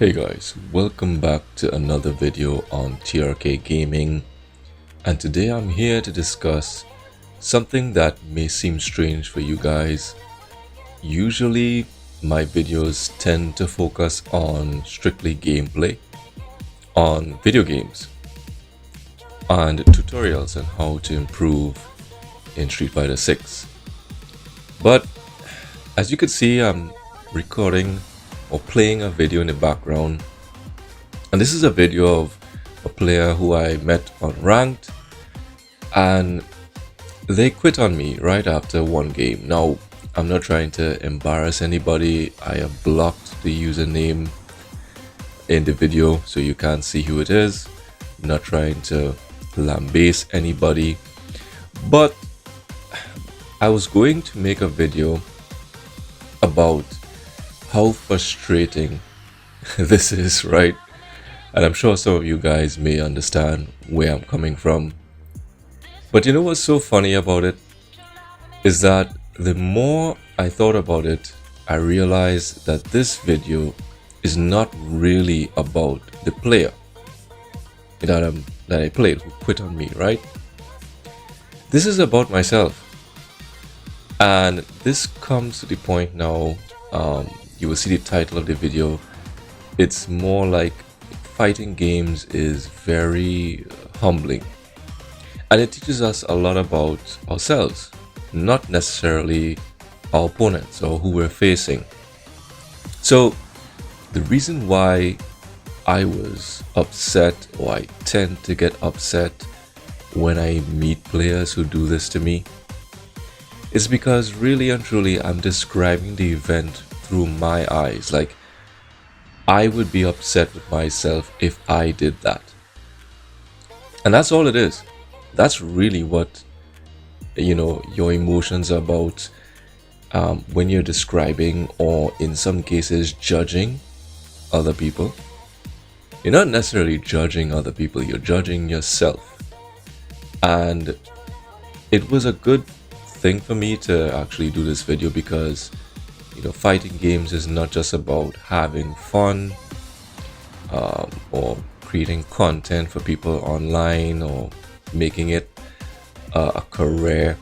Hey guys, welcome back to another video on TRK Gaming, and today I'm here to discuss something that may seem strange for you guys. Usually my videos tend to focus on strictly gameplay, on video games, and tutorials on how to improve in Street Fighter 6. But as you can see, I'm recording or playing a video in the background, and this is a video of a player who I met on ranked, and they quit on me right after one game. Now, I'm not trying to embarrass anybody. I have blocked the username in the video so you can't see who it is. I'm not trying to lambaste anybody, but I was going to make a video about how frustrating this is, right? And I'm sure some of you guys may understand where I'm coming from. But you know what's so funny about it is that the more I thought about it, I realized that this video is not really about the player that I played who quit on me, right? This is about myself. And this comes to the point now, you will see the title of the video. It's more like fighting games is very humbling, and it teaches us a lot about ourselves, not necessarily our opponents or who we're facing. So the reason why I was upset, or I tend to get upset when I meet players who do this to me, is because really and truly I'm describing the event through my eyes. Like, I would be upset with myself if I did that. And that's all it is. That's really what, your emotions are about when you're describing, or in some cases judging other people. You're not necessarily judging other people, you're judging yourself. And it was a good thing for me to actually do this video because fighting games is not just about having fun or creating content for people online or making it a career,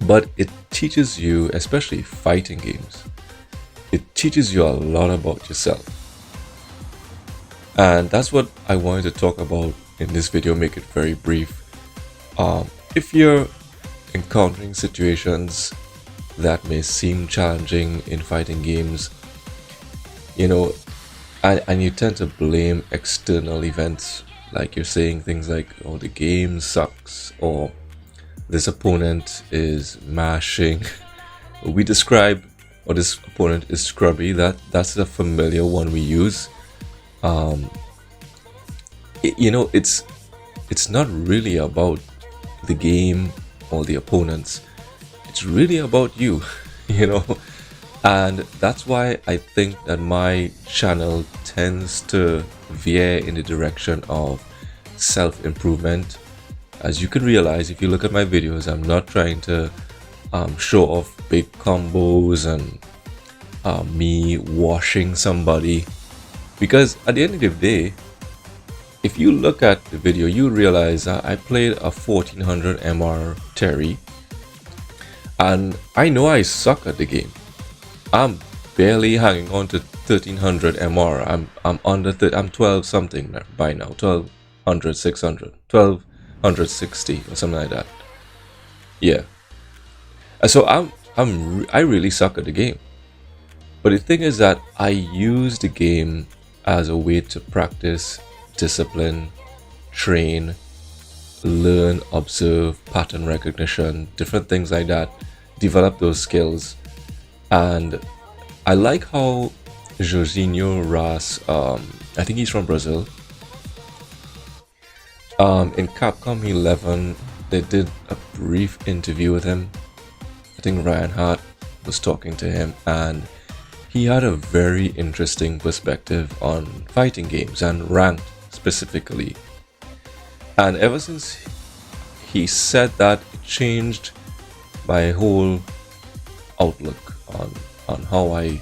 but it teaches you, especially fighting games, it teaches you a lot about yourself. And that's what I wanted to talk about in this video, make it very brief. If you're encountering situations that may seem challenging in fighting games, and you tend to blame external events, like you're saying things like, oh, the game sucks, or this opponent is mashing. We describe, or this opponent is scrubby. That's a familiar one we use. It's not really about the game or the opponents. It's really about you, and that's why I think that my channel tends to veer in the direction of self-improvement. As you can realize if you look at my videos, I'm not trying to show off big combos and me washing somebody, because at the end of the day, if you look at the video, you realize that I played a 1400 MR Terry, and I know I suck at the game. I'm barely hanging on to 1300 MR. I'm under I'm 12 something by now. 1200, 600, 1260 or something like that. Yeah. So I really suck at the game. But the thing is that I use the game as a way to practice discipline, train, learn, observe, pattern recognition, different things like that, develop those skills. And I like how JUNINHO-RAS, I think he's from Brazil, in Capcom 11, they did a brief interview with him. I think Ryan Hart was talking to him, and he had a very interesting perspective on fighting games and ranked specifically. And ever since he said that, it changed my whole outlook on how I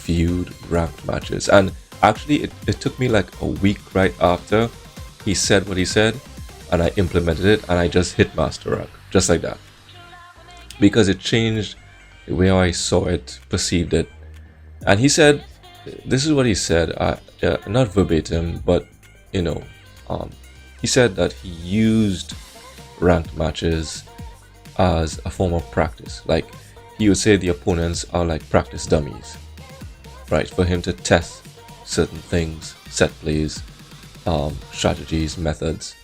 viewed ranked matches. And Actually, it took me like a week right after he said what he said, and I implemented it, and I just hit master rank, just like that. Because it changed the way I saw it, perceived it. And he said, this is what he said, not verbatim, but you know, he said that he used ranked matches as a form of practice. Like, he would say the opponents are like practice dummies, right? For him to test certain things, set plays, strategies, methods.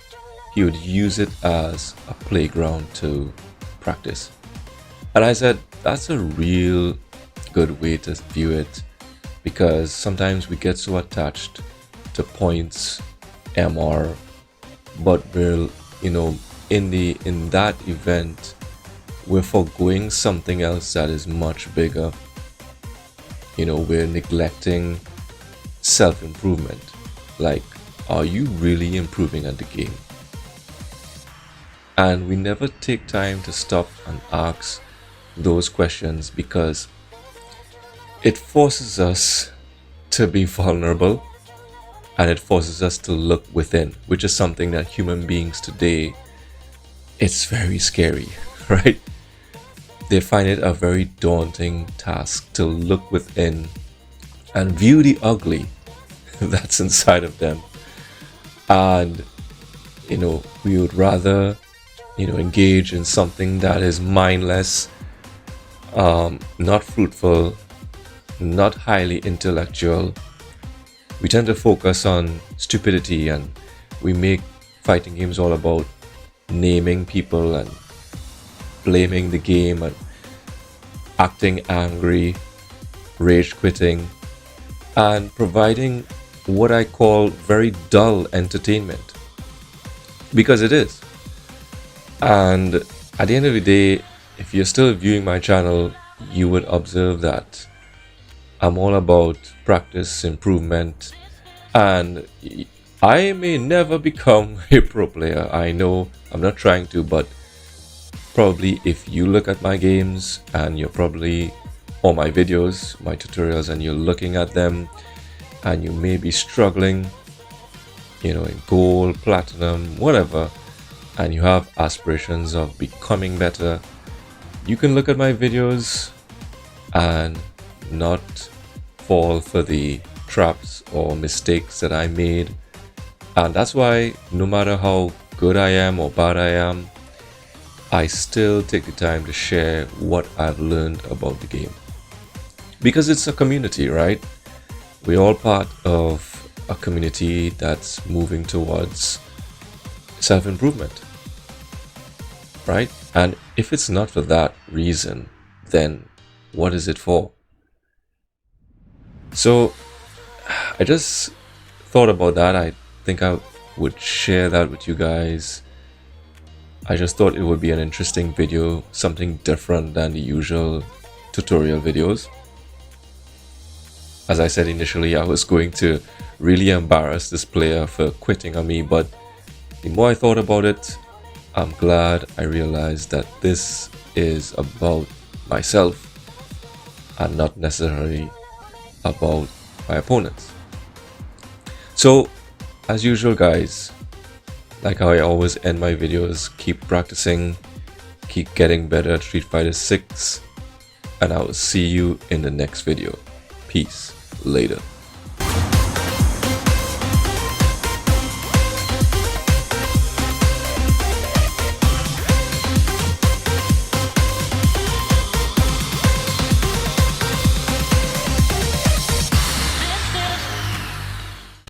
He would use it as a playground to practice. And I said, that's a real good way to view it, because sometimes we get so attached to points, MR, but we're, in that event, we're foregoing something else that is much bigger. We're neglecting self-improvement. Like, are you really improving at the game? And we never take time to stop and ask those questions, because it forces us to be vulnerable, and it forces us to look within, which is something that human beings today, it's very scary, right? They find it a very daunting task to look within and view the ugly that's inside of them. And we would rather engage in something that is mindless, not fruitful, not highly intellectual. We tend to focus on stupidity, and we make fighting games all about naming people and blaming the game and acting angry, rage quitting, and providing what I call very dull entertainment, because it is. And at the end of the day, if you're still viewing my channel, you would observe that I'm all about practice, improvement, and I may never become a pro player. I know I'm not trying to, but probably if you look at my games and you're probably, or my videos, my tutorials, and you're looking at them and you may be struggling, in gold, platinum, whatever, and you have aspirations of becoming better, you can look at my videos and not fall for the traps or mistakes that I made. And that's why no matter how good I am or bad I am, I still take the time to share what I've learned about the game, because it's a community, right? We're all part of a community that's moving towards self-improvement, right? And if it's not for that reason, then what is it for? So I just thought about that. I think I would share that with you guys. I just thought it would be an interesting video, something different than the usual tutorial videos. As I said initially, I was going to really embarrass this player for quitting on me, but the more I thought about it, I'm glad I realized that this is about myself and not necessarily about my opponents. So, as usual guys, like how I always end my videos, keep practicing, keep getting better at Street Fighter 6, and I will see you in the next video. Peace. Later.